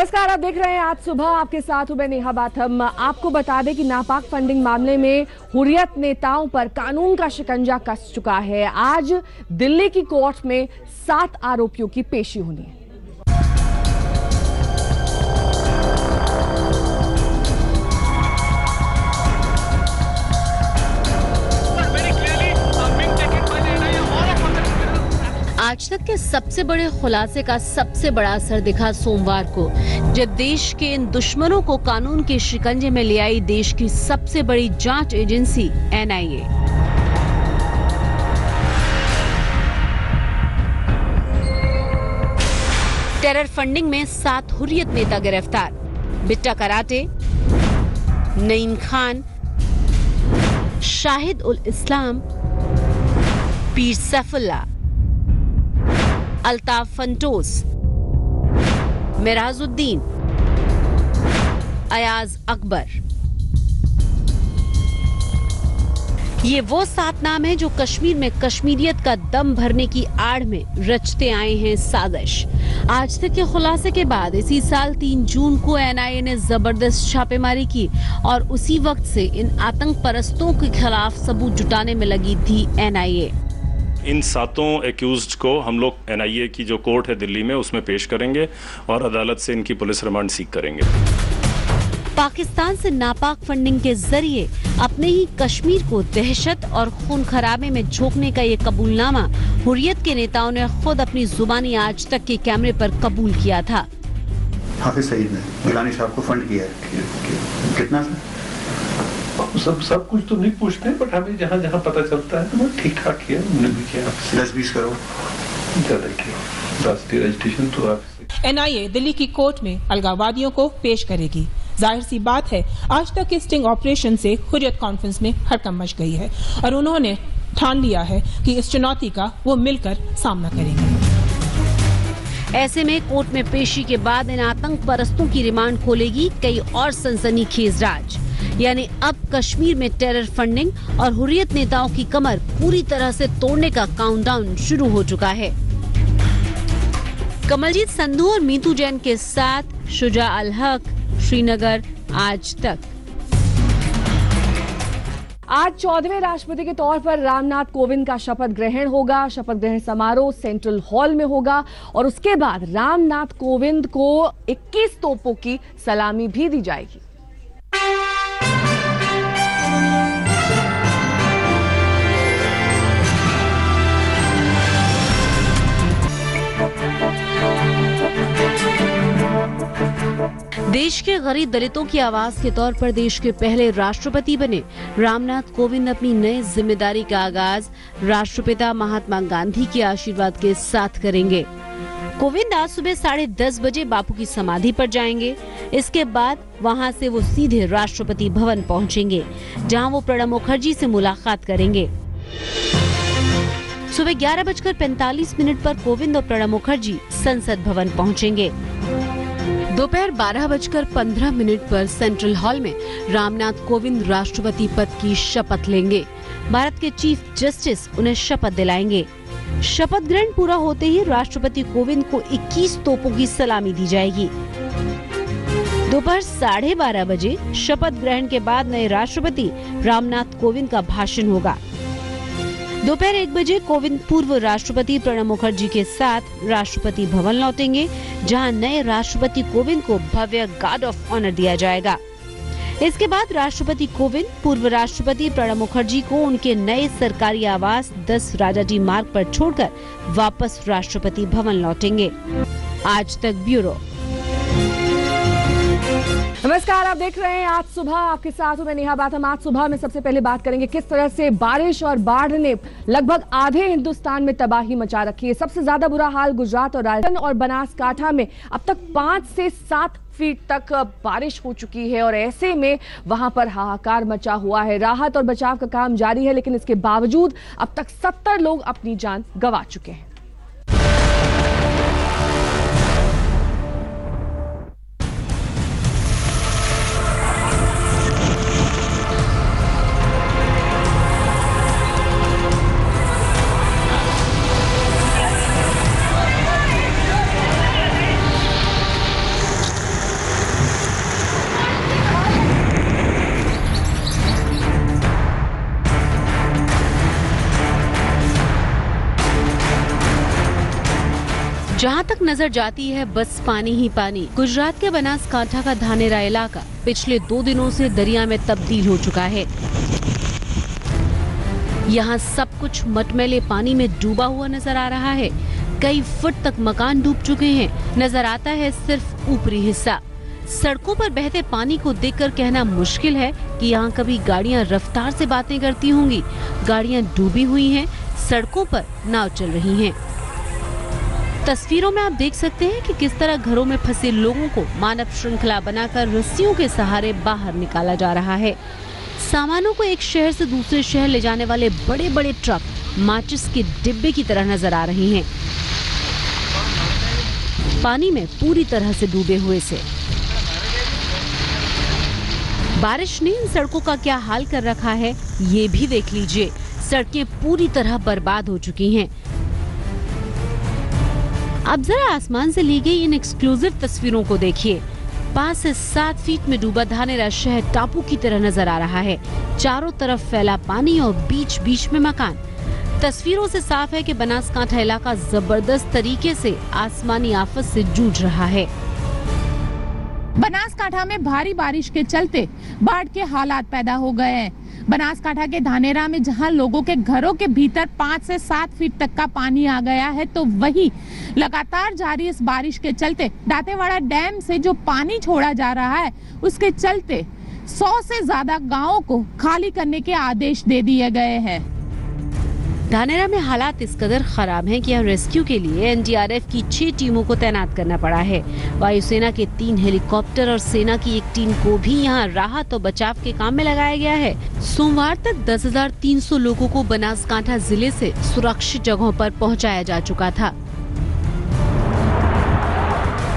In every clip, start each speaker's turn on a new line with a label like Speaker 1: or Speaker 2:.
Speaker 1: नमस्कार, आप देख रहे हैं आज सुबह। आपके साथ हूं मैं नेहा बाथम। आपको बता दें कि नापाक फंडिंग मामले में हुर्रियत नेताओं पर कानून का शिकंजा कस चुका है। आज दिल्ली की कोर्ट में 7 आरोपियों की पेशी होनी है।
Speaker 2: आज तक के सबसे बड़े खुलासे का सबसे बड़ा असर दिखा सोमवार को, जब देश के इन दुश्मनों को कानून के शिकंजे में ले आई देश की सबसे बड़ी जांच एजेंसी NIA। टेरर फंडिंग में 7 हुर्रियत नेता गिरफ्तार। बिट्टा कराटे, नईम खान, शाहिद उल इस्लाम, पीर सैफुल्लाह, अल्ताफ फंटोस, मिराजुद्दीन, अयाज अकबर। ये वो 7 नाम हैं जो कश्मीर में कश्मीरियत का दम भरने की आड़ में रचते आए हैं साजिश। आज तक के खुलासे के बाद इसी साल 3 जून को NIA ने जबरदस्त छापेमारी की और उसी वक्त से इन आतंक परस्तों के खिलाफ सबूत जुटाने में लगी थी NIA।
Speaker 3: इन 7 एक्यूज्ड को हम लोग NIA की जो कोर्ट है दिल्ली में उसमें पेश करेंगे और अदालत से इनकी पुलिस रिमांड सीख करेंगे।
Speaker 2: पाकिस्तान से नापाक फंडिंग के जरिए अपने ही कश्मीर को दहशत और खून खराबे में झोंकने का ये कबूलनामा हुर्रियत के नेताओं ने खुद अपनी जुबानी आज तक के कैमरे पर कबूल किया था।
Speaker 4: हाफिज सईद ने गिलानी साहब को फंड किया है। कितना
Speaker 5: सब कुछ तो नहीं पूछते, बट हमें जहाँ जहाँ पता चलता है तो ठीक ठाक किया, उन्होंने भी किया।
Speaker 4: 10-20 करोड़
Speaker 5: ज्यादा किया। राष्ट्रीय रजिस्ट्रेशन तो आप
Speaker 6: NIA दिल्ली की कोर्ट में अलगाववादियों को पेश करेगी। जाहिर सी बात है, आज तक के स्टिंग ऑपरेशन से हुर्रियत कॉन्फ्रेंस में हड़कंप मच गई है और उन्होंने ठान लिया है कि इस चुनौती का वो मिलकर सामना करेंगे।
Speaker 2: ऐसे में कोर्ट में पेशी के बाद इन आतंक परस्तों की रिमांड खोलेगी कई और सनसनीखेज राज। यानी अब कश्मीर में टेरर फंडिंग और हुर्रियत नेताओं की कमर पूरी तरह से तोड़ने का काउंटडाउन शुरू हो चुका है। कमलजीत संधू और मीतू जैन के साथ शुजा अल हक, श्रीनगर, आज तक।
Speaker 1: आज 14वें राष्ट्रपति के तौर पर रामनाथ कोविंद का शपथ ग्रहण होगा। शपथ ग्रहण समारोह सेंट्रल हॉल में होगा और उसके बाद रामनाथ कोविंद को 21 तोपों की सलामी भी दी जाएगी।
Speaker 2: देश के गरीब दलितों की आवाज के तौर पर देश के पहले राष्ट्रपति बने रामनाथ कोविंद अपनी नई जिम्मेदारी का आगाज राष्ट्रपिता महात्मा गांधी के आशीर्वाद के साथ करेंगे। कोविंद आज सुबह 10:30 बजे बापू की समाधि पर जाएंगे। इसके बाद वहां से वो सीधे राष्ट्रपति भवन पहुंचेंगे, जहां वो प्रणब मुखर्जी से मुलाकात करेंगे। सुबह 11:45 पर कोविंद और प्रणब मुखर्जी संसद भवन पहुंचेंगे। दोपहर 12:15 पर सेंट्रल हॉल में रामनाथ कोविंद राष्ट्रपति पद की शपथ लेंगे। भारत के चीफ जस्टिस उन्हें शपथ दिलाएंगे। शपथ ग्रहण पूरा होते ही राष्ट्रपति कोविंद को 21 तोपों की सलामी दी जाएगी। दोपहर 12:30 बजे शपथ ग्रहण के बाद नए राष्ट्रपति रामनाथ कोविंद का भाषण होगा। दोपहर 1 बजे कोविंद पूर्व राष्ट्रपति प्रणब मुखर्जी के साथ राष्ट्रपति भवन लौटेंगे, जहां नए राष्ट्रपति कोविंद को भव्य गार्ड ऑफ ऑनर दिया जाएगा। इसके बाद राष्ट्रपति कोविंद पूर्व राष्ट्रपति प्रणब मुखर्जी को उनके नए सरकारी आवास 10 राजाजी मार्ग पर छोड़कर वापस राष्ट्रपति भवन लौटेंगे। आज तक ब्यूरो।
Speaker 1: नमस्कार, आप देख रहे हैं आज सुबह। आपके साथ हूं मैं नेहा बाथम। आज सुबह में सबसे पहले बात करेंगे किस तरह से बारिश और बाढ़ ने लगभग आधे हिंदुस्तान में तबाही मचा रखी है। सबसे ज्यादा बुरा हाल गुजरात और राजस्थान और बनासकांठा में अब तक 5 से 7 फीट तक बारिश हो चुकी है और ऐसे में वहां पर हाहाकार मचा हुआ है। राहत और बचाव का काम जारी है, लेकिन इसके बावजूद अब तक 70 लोग अपनी जान गंवा चुके हैं।
Speaker 2: जहां तक नजर जाती है बस पानी ही पानी। गुजरात के बनासकांठा का धानेरा इलाका पिछले 2 दिनों से दरिया में तब्दील हो चुका है। यहाँ सब कुछ मटमैले पानी में डूबा हुआ नजर आ रहा है। कई फुट तक मकान डूब चुके हैं। नजर आता है सिर्फ ऊपरी हिस्सा। सड़कों पर बहते पानी को देखकर कहना मुश्किल है कि यहाँ कभी गाड़ियाँ रफ्तार से बातें करती होंगी। गाड़ियाँ डूबी हुई हैं, सड़कों पर नाव चल रही हैं। तस्वीरों में आप देख सकते हैं कि किस तरह घरों में फंसे लोगों को मानव श्रृंखला बनाकर रस्सियों के सहारे बाहर निकाला जा रहा है। सामानों को एक शहर से दूसरे शहर ले जाने वाले बड़े बड़े ट्रक माचिस के डिब्बे की तरह नजर आ रहे हैं, पानी में पूरी तरह से डूबे हुए से। बारिश ने इन सड़कों का क्या हाल कर रखा है ये भी देख लीजिए। सड़कें पूरी तरह बर्बाद हो चुकी हैं। अब जरा आसमान से ली गई इन एक्सक्लूसिव तस्वीरों को देखिए। 5 से 7 फीट में डूबा धानेरा शहर टापू की तरह नजर आ रहा है। चारों तरफ फैला पानी और बीच बीच में मकान। तस्वीरों से साफ है कि बनासकांठा इलाका जबरदस्त तरीके से आसमानी आफत से जूझ रहा है।
Speaker 7: बनासकांठा में भारी बारिश के चलते बाढ़ के हालात पैदा हो गए हैं। बनासकांठा के धानेरा में जहां लोगों के घरों के भीतर 5 से 7 फीट तक का पानी आ गया है, तो वही लगातार जारी इस बारिश के चलते दांतेवाड़ा डैम से जो पानी छोड़ा जा रहा है उसके चलते 100 से ज्यादा गांवों को खाली करने के आदेश दे दिए गए हैं।
Speaker 2: धानेरा में हालात इस कदर खराब हैं कि यहाँ रेस्क्यू के लिए एनडीआरएफ की 6 टीमों को तैनात करना पड़ा है। वायुसेना के 3 हेलीकॉप्टर और सेना की 1 टीम को भी यहाँ राहत और बचाव के काम में लगाया गया है। सोमवार तक 10,300 लोगों को बनासकांठा जिले से सुरक्षित जगहों पर पहुँचाया जा चुका था।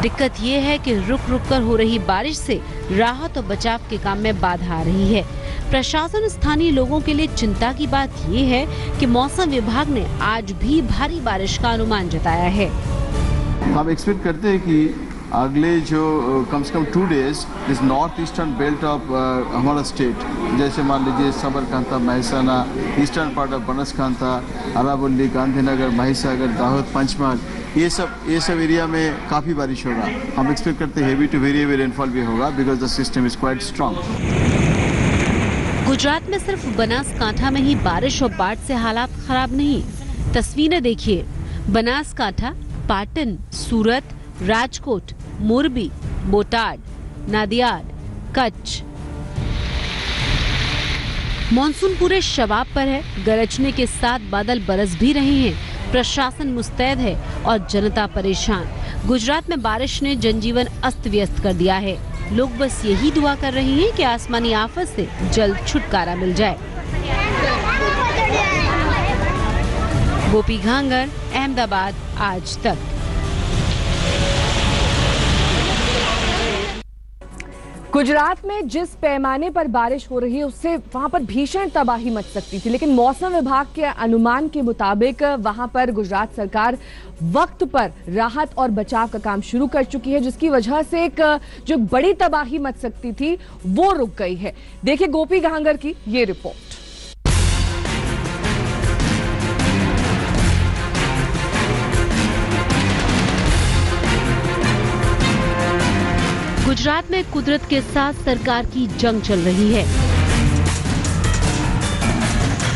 Speaker 2: दिक्कत ये है कि रुक रुक कर हो रही बारिश से राहत और बचाव के काम में बाधा आ रही है। प्रशासन स्थानीय लोगों के लिए चिंता की बात ये है कि मौसम विभाग ने आज भी भारी बारिश का अनुमान जताया है।
Speaker 8: हम एक्सपेक्ट करते हैं कि अगले जो कम से कम 2 डेज इस नॉर्थ ईस्टर्न बेल्ट ऑफ हमारा स्टेट, जैसे मान लीजिए Sabarkantha, Mehsana, eastern part of Banaskantha, Aravalli, Gandhinagar, Mahisagar, Dahod, Panchmahal, ये सब एरिया में काफ़ी बारिश होगा। हम एक्सपेक्ट करते हैं heavy to very heavy rainfall भी होगा because the system is quite strong.
Speaker 2: Gujarat में सिर्फ बनासकांठा में ही बारिश और बाढ़ से हालात खराब नहीं। तस्वीरें देखिए। बनासकांठा, पाटन, सूरत, राजकोट, मोरबी, बोटाड, नादियाड, कच्छ। मॉनसून पूरे शबाब पर है। गरजने के साथ बादल बरस भी रहे हैं। प्रशासन मुस्तैद है और जनता परेशान। गुजरात में बारिश ने जनजीवन अस्त व्यस्त कर दिया है। लोग बस यही दुआ कर रहे हैं कि आसमानी आफत से जल्द छुटकारा मिल जाए। गोपी घांगर, अहमदाबाद, आज तक।
Speaker 1: गुजरात में जिस पैमाने पर बारिश हो रही है उससे वहां पर भीषण तबाही मच सकती थी, लेकिन मौसम विभाग के अनुमान के मुताबिक वहां पर गुजरात सरकार वक्त पर राहत और बचाव का काम शुरू कर चुकी है, जिसकी वजह से एक जो बड़ी तबाही मच सकती थी वो रुक गई है। देखिए गोपी घांगर की ये रिपोर्ट।
Speaker 2: गुजरात में कुदरत के साथ सरकार की जंग चल रही है।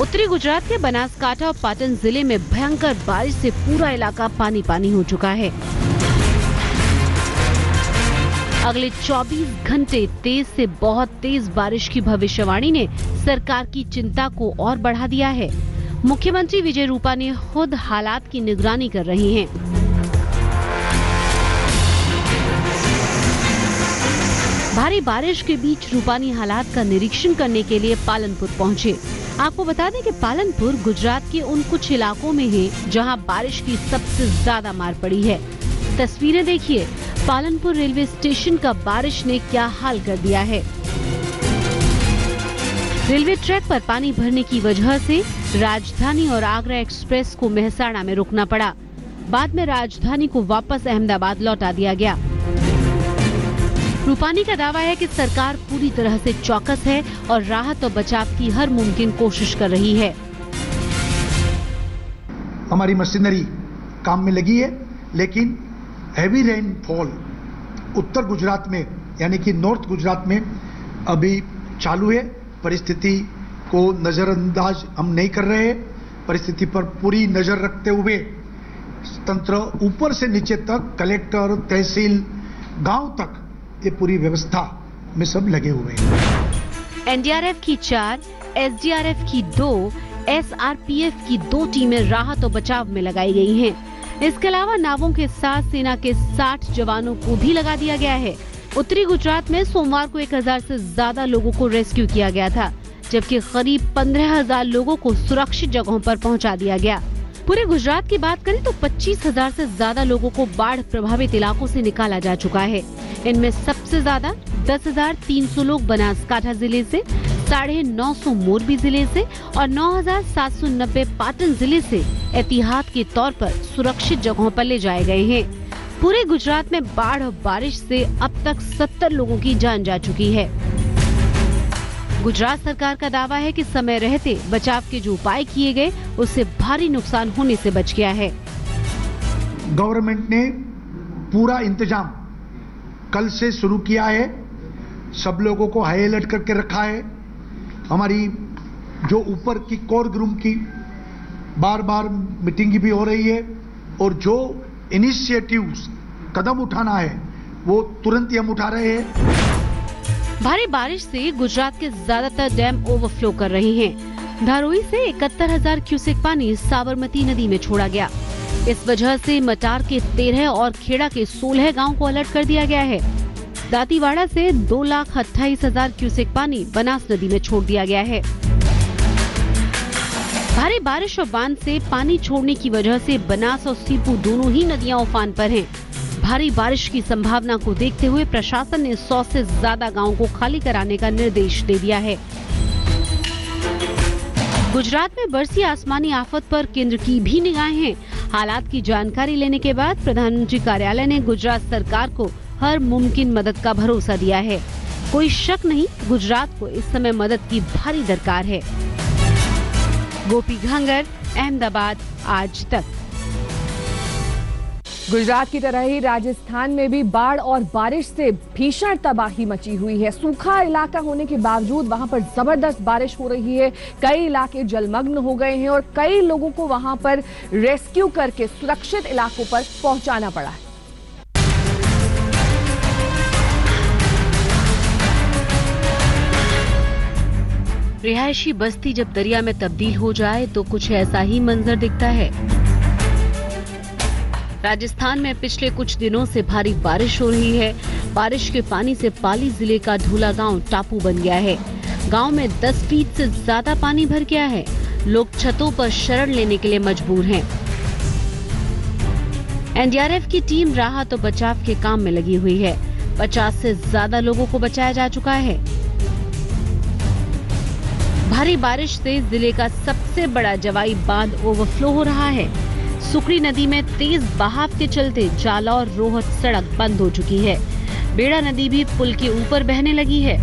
Speaker 2: उत्तरी गुजरात के बनासकांठा और पाटन जिले में भयंकर बारिश से पूरा इलाका पानी पानी हो चुका है। अगले 24 घंटे तेज से बहुत तेज बारिश की भविष्यवाणी ने सरकार की चिंता को और बढ़ा दिया है। मुख्यमंत्री विजय रूपानी खुद हालात की निगरानी कर रहे हैं। भारी बारिश के बीच रूपानी हालात का निरीक्षण करने के लिए पालनपुर पहुंचे। आपको बता दें कि पालनपुर गुजरात के उन कुछ इलाकों में है जहां बारिश की सबसे ज्यादा मार पड़ी है। तस्वीरें देखिए। पालनपुर रेलवे स्टेशन का बारिश ने क्या हाल कर दिया है। रेलवे ट्रैक पर पानी भरने की वजह से राजधानी और आगरा एक्सप्रेस को मेहसाणा में रुकना पड़ा। बाद में राजधानी को वापस अहमदाबाद लौटा दिया गया। रूपानी का दावा है कि सरकार पूरी तरह से चौकस है और राहत और बचाव की हर मुमकिन कोशिश कर रही है।
Speaker 9: हमारी मशीनरी काम में लगी है, लेकिन हैवी रेनफॉल उत्तर गुजरात में यानी कि नॉर्थ गुजरात में अभी चालू है। परिस्थिति को नज़रअंदाज हम नहीं कर रहे हैं। परिस्थिति पर पूरी नज़र रखते हुए तंत्र ऊपर से नीचे तक, कलेक्टर, तहसील, गांव तक ये पूरी व्यवस्था में सब लगे हुए हैं।
Speaker 2: एनडीआरएफ की 4, एसडीआरएफ की 2, एसआरपीएफ की 2 टीमें राहत और बचाव में लगाई गई हैं। इसके अलावा नावों के साथ सेना के 60 जवानों को भी लगा दिया गया है। उत्तरी गुजरात में सोमवार को 1000 से ज्यादा लोगों को रेस्क्यू किया गया था, जबकि करीब 15,000 लोगों को सुरक्षित जगहों पर पहुंचा दिया गया। पूरे गुजरात की बात करें तो 25,000 से ज्यादा लोगों को बाढ़ प्रभावित इलाकों से निकाला जा चुका है। इनमें सबसे ज्यादा 10,300 लोग बनासकांठा जिले से, 950 मोरबी जिले से और 9,790 पाटन जिले से एहतियात के तौर पर सुरक्षित जगहों पर ले जाए गए हैं। पूरे गुजरात में बाढ़ और बारिश से अब तक 70 लोगों की जान जा चुकी है। गुजरात सरकार का दावा है कि समय रहते बचाव के जो उपाय किए गए उससे भारी नुकसान होने से बच गया है।
Speaker 9: गवर्नमेंट ने पूरा इंतजाम कल से शुरू किया है। सब लोगों को हाई अलर्ट करके रखा है। हमारी जो ऊपर की कोर ग्रुप की बार बार मीटिंग भी हो रही है और जो इनिशिएटिव्स कदम उठाना है वो तुरंत ही हम उठा रहे हैं।
Speaker 2: भारी बारिश से गुजरात के ज्यादातर डैम ओवरफ्लो कर रहे हैं। धारोई से 71,000 क्यूसेक पानी साबरमती नदी में छोड़ा गया। इस वजह से मटार के 13 और खेड़ा के 16 गांव को अलर्ट कर दिया गया है। दांतीवाड़ा से 2,28,000 क्यूसेक पानी बनास नदी में छोड़ दिया गया है। भारी बारिश और बांध से पानी छोड़ने की वजह से बनास और सीपू दोनों ही नदियां उफान पर हैं। भारी बारिश की संभावना को देखते हुए प्रशासन ने 100 से ज्यादा गांवों को खाली कराने का निर्देश दे दिया है। गुजरात में बरसी आसमानी आफत पर केंद्र की भी निगाहें हैं। हालात की जानकारी लेने के बाद प्रधानमंत्री कार्यालय ने गुजरात सरकार को हर मुमकिन मदद का भरोसा दिया है। कोई शक नहीं, गुजरात को इस समय मदद की भारी दरकार है। गोपी घांगर, अहमदाबाद, आज तक।
Speaker 1: गुजरात की तरह ही राजस्थान में भी बाढ़ और बारिश से भीषण तबाही मची हुई है। सूखा इलाका होने के बावजूद वहां पर जबरदस्त बारिश हो रही है। कई इलाके जलमग्न हो गए हैं और कई लोगों को वहां पर रेस्क्यू करके सुरक्षित इलाकों पर पहुंचाना पड़ा है।
Speaker 2: रिहायशी बस्ती जब दरिया में तब्दील हो जाए तो कुछ ऐसा ही मंजर दिखता है। राजस्थान में पिछले कुछ दिनों से भारी बारिश हो रही है। बारिश के पानी से पाली जिले का धूला गांव टापू बन गया है। गांव में 10 फीट से ज्यादा पानी भर गया है। लोग छतों पर शरण लेने के लिए मजबूर हैं। एनडीआरएफ की टीम राहत और बचाव के काम में लगी हुई है। 50 से ज्यादा लोगों को बचाया जा चुका है। भारी बारिश से जिले का सबसे बड़ा जवाई बांध ओवरफ्लो हो रहा है। सुकरी नदी में तेज बहाव के चलते जालौर रोहत सड़क बंद हो चुकी है। बेड़ा नदी भी पुल के ऊपर बहने लगी है।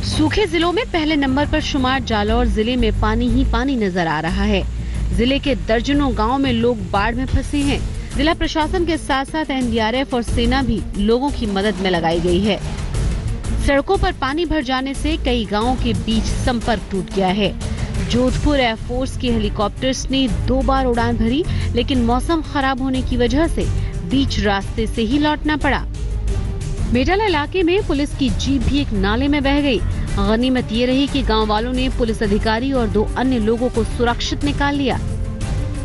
Speaker 2: सूखे जिलों में पहले नंबर पर शुमार जालौर जिले में पानी ही पानी नजर आ रहा है। जिले के दर्जनों गांव में लोग बाढ़ में फंसे हैं। जिला प्रशासन के साथ साथ एनडीआरएफ और सेना भी लोगों की मदद में लगाई गई है। सड़कों पर पानी भर जाने से कई गांवों के बीच संपर्क टूट गया है। जोधपुर एयरफोर्स के हेलीकॉप्टर्स ने 2 बार उड़ान भरी, लेकिन मौसम खराब होने की वजह से बीच रास्ते से ही लौटना पड़ा। मेडला इलाके में पुलिस की जीप भी एक नाले में बह गई। गनीमत ये रही कि गांव वालों ने पुलिस अधिकारी और 2 अन्य लोगों को सुरक्षित निकाल लिया।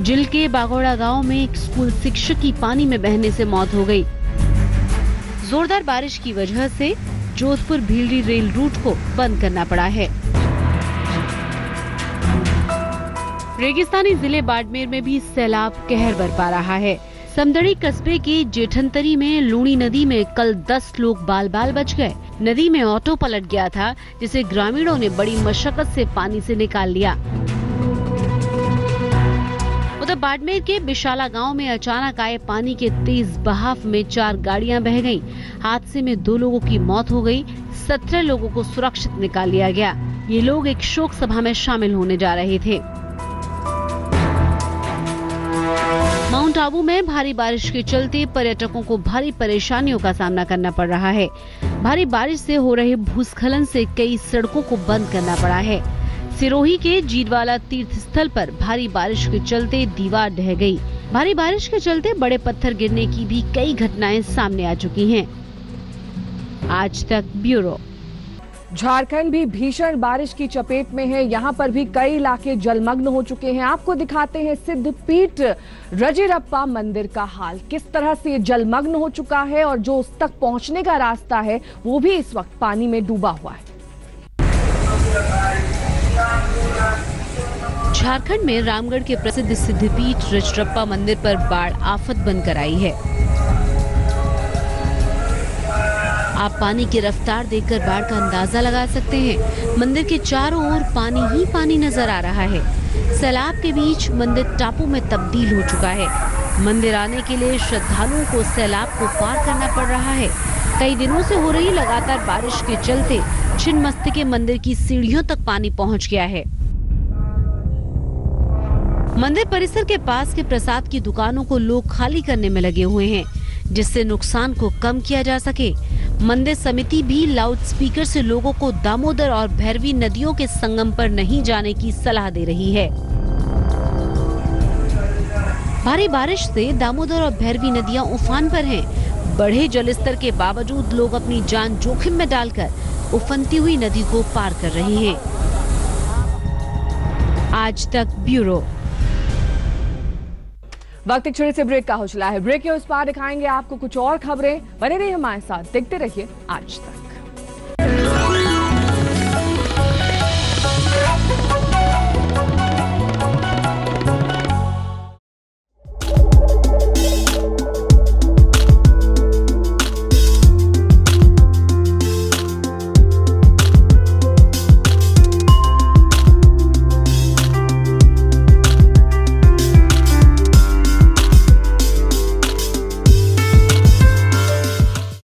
Speaker 2: जिल के बागोड़ा गांव में एक स्कूल शिक्षक की पानी में बहने से मौत हो गई। जोरदार बारिश की वजह से जोधपुर भीलडी रेल रूट को बंद करना पड़ा है। रेगिस्तानी जिले बाड़मेर में भी सैलाब कहर बरपा रहा है। समदड़ी कस्बे के जेठंतरी में लूणी नदी में कल 10 लोग बाल बाल बच गए। नदी में ऑटो पलट गया था, जिसे ग्रामीणों ने बड़ी मशक्कत से पानी से निकाल लिया। उधर बाड़मेर के बिशाला गांव में अचानक आए पानी के तेज बहाव में 4 गाड़ियां बह गईं। हादसे में 2 लोगों की मौत हो गई। 17 लोगों को सुरक्षित निकाल लिया गया। ये लोग एक शोक सभा में शामिल होने जा रहे थे। माउंट आबू में भारी बारिश के चलते पर्यटकों को भारी परेशानियों का सामना करना पड़ रहा है। भारी बारिश से हो रहे भूस्खलन से कई सड़कों को बंद करना पड़ा है। सिरोही के जीडवाला तीर्थ स्थल पर भारी बारिश के चलते दीवार ढह गई। भारी बारिश के चलते बड़े पत्थर गिरने की भी कई घटनाएं सामने आ चुकी हैं। आज तक ब्यूरो।
Speaker 1: झारखंड भी भीषण बारिश की चपेट में है। यहाँ पर भी कई इलाके जलमग्न हो चुके हैं। आपको दिखाते हैं सिद्धपीठ रजिरप्पा मंदिर का हाल, किस तरह से ये जलमग्न हो चुका है और जो उस तक पहुंचने का रास्ता है वो भी इस वक्त पानी में डूबा हुआ है।
Speaker 2: झारखंड में रामगढ़ के प्रसिद्ध सिद्धपीठ रजरप्पा मंदिर पर बाढ़ आफत बनकर आई है। आप पानी की रफ्तार देखकर बाढ़ का अंदाजा लगा सकते हैं। मंदिर के चारों ओर पानी ही पानी नजर आ रहा है। सैलाब के बीच मंदिर टापू में तब्दील हो चुका है। मंदिर आने के लिए श्रद्धालुओं को सैलाब को पार करना पड़ रहा है। कई दिनों से हो रही लगातार बारिश के चलते छिन्नमस्तिके मंदिर की सीढ़ियों तक पानी पहुंच गया है। मंदिर परिसर के पास के प्रसाद की दुकानों को लोग खाली करने में लगे हुए हैं, जिससे नुकसान को कम किया जा सके। मंदिर समिति भी लाउड स्पीकर से लोगों को दामोदर और भैरवी नदियों के संगम पर नहीं जाने की सलाह दे रही है। भारी बारिश से दामोदर और भैरवी नदियां उफान पर हैं। बढ़े जलस्तर के बावजूद लोग अपनी जान जोखिम में डालकर उफनती हुई नदी को पार कर रहे हैं। आज तक ब्यूरो।
Speaker 1: वक्त एक छोटे से ब्रेक का हो चला है। ब्रेक के उस पार दिखाएंगे आपको कुछ और खबरें। बने रहिए हमारे साथ, देखते रहिए आज तक।